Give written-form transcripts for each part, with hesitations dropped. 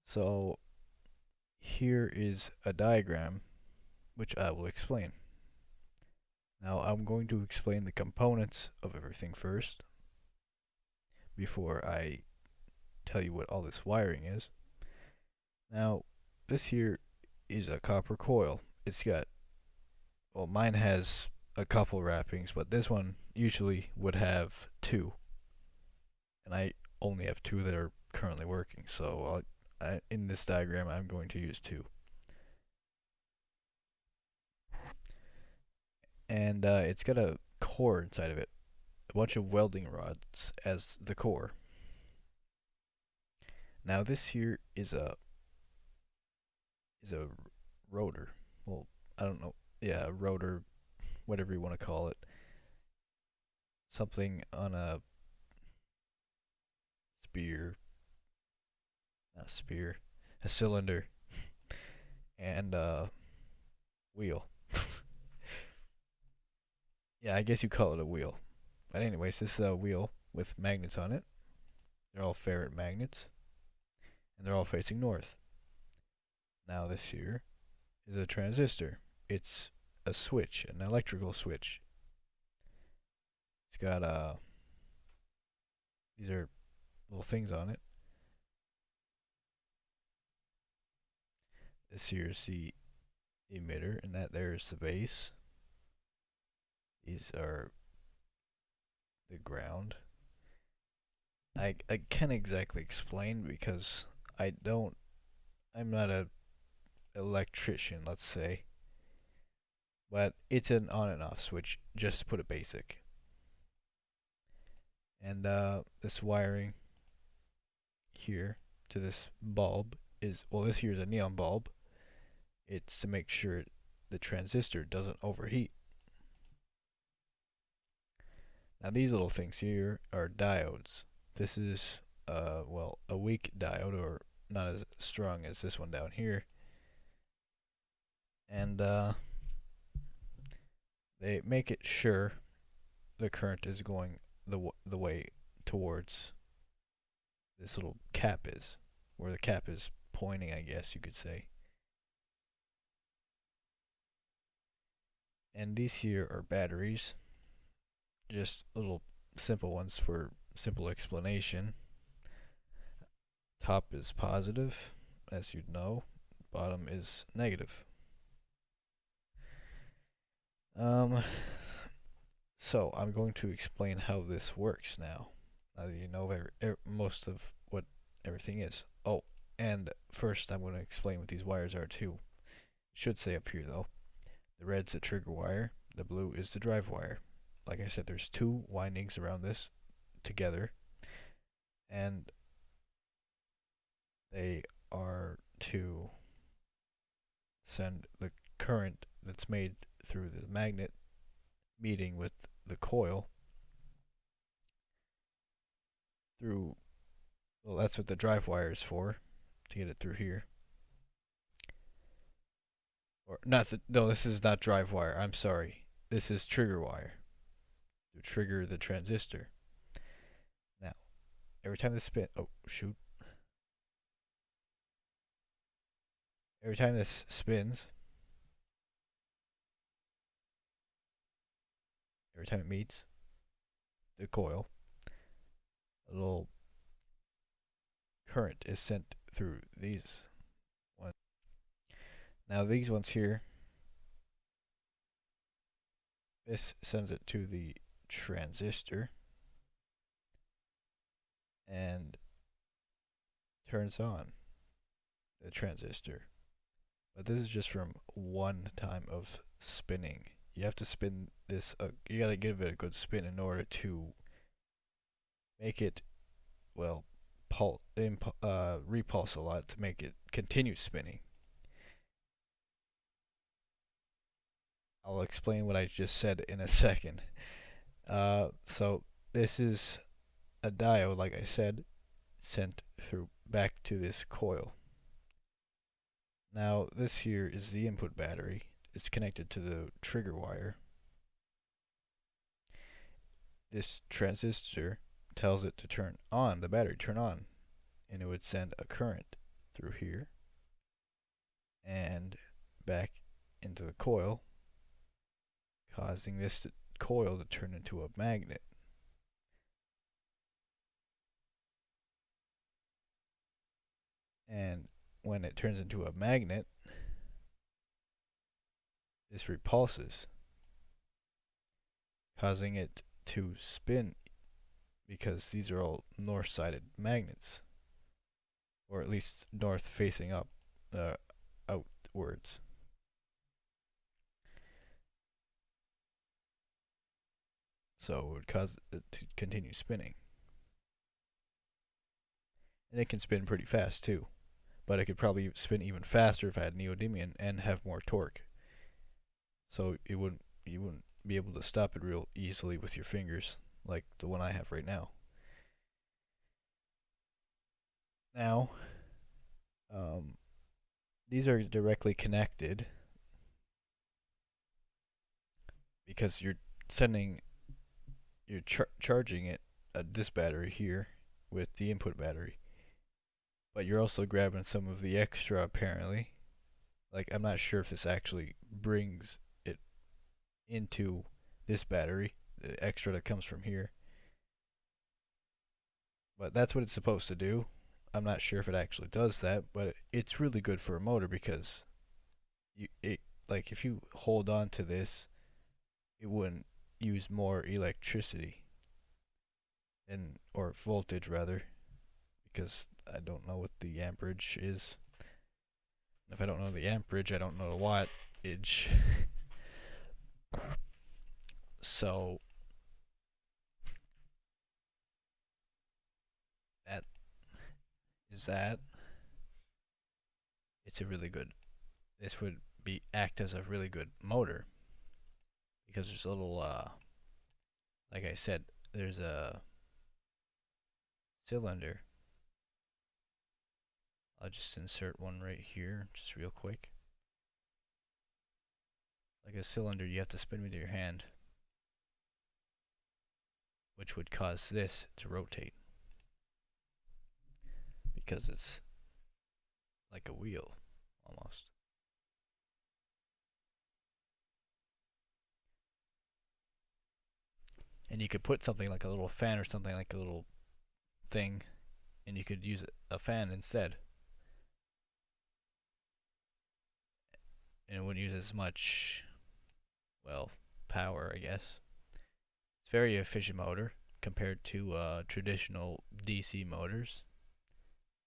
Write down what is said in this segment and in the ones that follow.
So here is a diagram which I will explain. Now I'm going to explain the components of everything first before I tell you what all this wiring is. Now this here is a copper coil. It's got, well, mine has a couple wrappings, but this one usually would have two, and I only have two that are currently working, so in this diagram I'm going to use two. And it's got a core inside of it, a bunch of welding rods as the core. Now this here is a rotor. Well, I don't know. Yeah, a rotor, whatever you want to call it. Something on a spear, not spear, a cylinder, and a wheel. Yeah, I guess you call it a wheel. But anyways, this is a wheel with magnets on it. They're all ferrite magnets, and they're all facing north. Now this here is a transistor. It's a switch, an electrical switch. It's got these are little things on it. This here is the emitter, and that there is the base. These are the ground. I can't exactly explain because I'm not a electrician, let's say, but it's an on and off switch, just to put it basic. And this wiring here to this bulb is, well, this here is a neon bulb. It's to make sure the transistor doesn't overheat. Now these little things here are diodes. This is well, a weak diode, or not as strong as this one down here. And they make it sure the current is going the way towards this little cap is, where the cap is pointing, I guess you could say. And these here are batteries, just little simple ones for simple explanation. Top is positive, as you'd know. Bottom is negative. So I'm going to explain how this works now. Now that you know most of what everything is. Oh, and first I'm going to explain what these wires are too. It should say up here though. The red's the trigger wire, the blue is the drive wire. Like I said, there's two windings around this together, and they are to send the current that's made through the magnet meeting with the coil through, well, that's what the drive wire is for, to get it through here. Or not, no, this is not drive wire, I'm sorry. This is trigger wire to trigger the transistor. Now, every time this spin, oh shoot. Every time this spins, every time it meets the coil, a little current is sent through these ones. Now these ones here, this sends it to the transistor and turns on the transistor. But this is just from one time of spinning. You have to spin this, you gotta give it a good spin in order to make it, well, repulse a lot to make it continue spinning. I'll explain what I just said in a second. So this is a diode, like I said, sent through back to this coil. Now this here is the input battery. It's connected to the trigger wire. This transistor tells it to turn on, the battery turn on, and it would send a current through here and back into the coil, causing this coil to turn into a magnet. And when it turns into a magnet, this repulses, causing it to spin because these are all north-sided magnets, or at least north facing up, outwards. So it would cause it to continue spinning. And it can spin pretty fast too, but it could probably spin even faster if I had neodymium and have more torque. So you wouldn't be able to stop it real easily with your fingers like the one I have right now. Now, these are directly connected because you're charging it this battery here with the input battery, but you're also grabbing some of the extra apparently. Like, I'm not sure if this actually brings it into this battery, the extra that comes from here, but that's what it's supposed to do. I'm not sure if it actually does that, but it's really good for a motor because like if you hold on to this, it wouldn't use more electricity or voltage rather, because I don't know what the amperage is. If I don't know the amperage, I don't know the wattage. So that is that. It's a really good. This would act as a really good motor because there's a little like I said, there's a cylinder. I'll just insert one right here, just real quick. Like a cylinder, you have to spin with your hand, which would cause this to rotate because it's like a wheel almost. And you could put something like a little fan or something like a little thing, and you could use a fan instead. And it wouldn't use as much, well, power, I guess. It's a very efficient motor compared to traditional DC motors.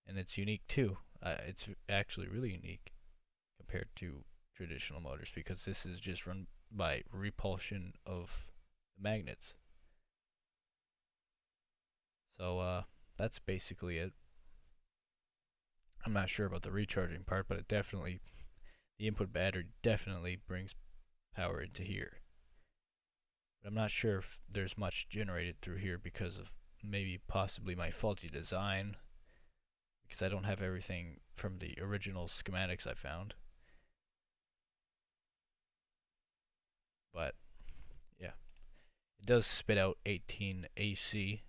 And it's unique too. It's actually really unique compared to traditional motors because this is just run by repulsion of the magnets. So that's basically it. I'm not sure about the recharging part, but the input battery definitely brings power into here. But I'm not sure if there's much generated through here because of maybe possibly my faulty design, because I don't have everything from the original schematics I found. But yeah, it does spit out 18 AC,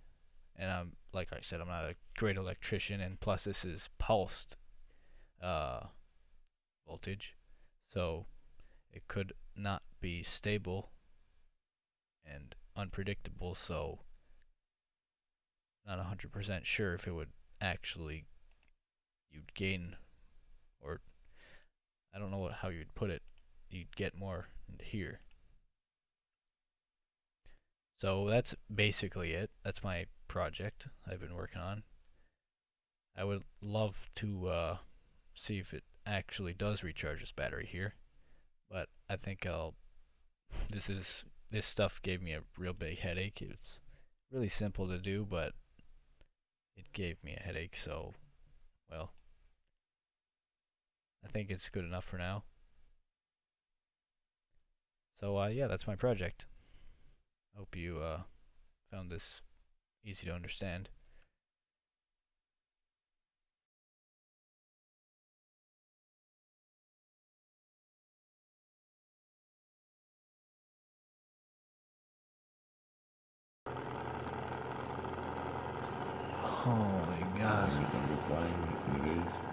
and like I said, I'm not a great electrician, and plus this is pulsed voltage, so it could not be stable and unpredictable, so not 100% sure if it would actually you'd gain, or I don't know how you'd put it, you'd get more into here. So that's basically it. That's my project I've been working on. I would love to see if it actually does recharge this battery here, but I think this stuff gave me a real big headache. It's really simple to do, but it gave me a headache, so well, I think it's good enough for now. So yeah, that's my project. Hope you found this easy to understand. Oh my god. It is.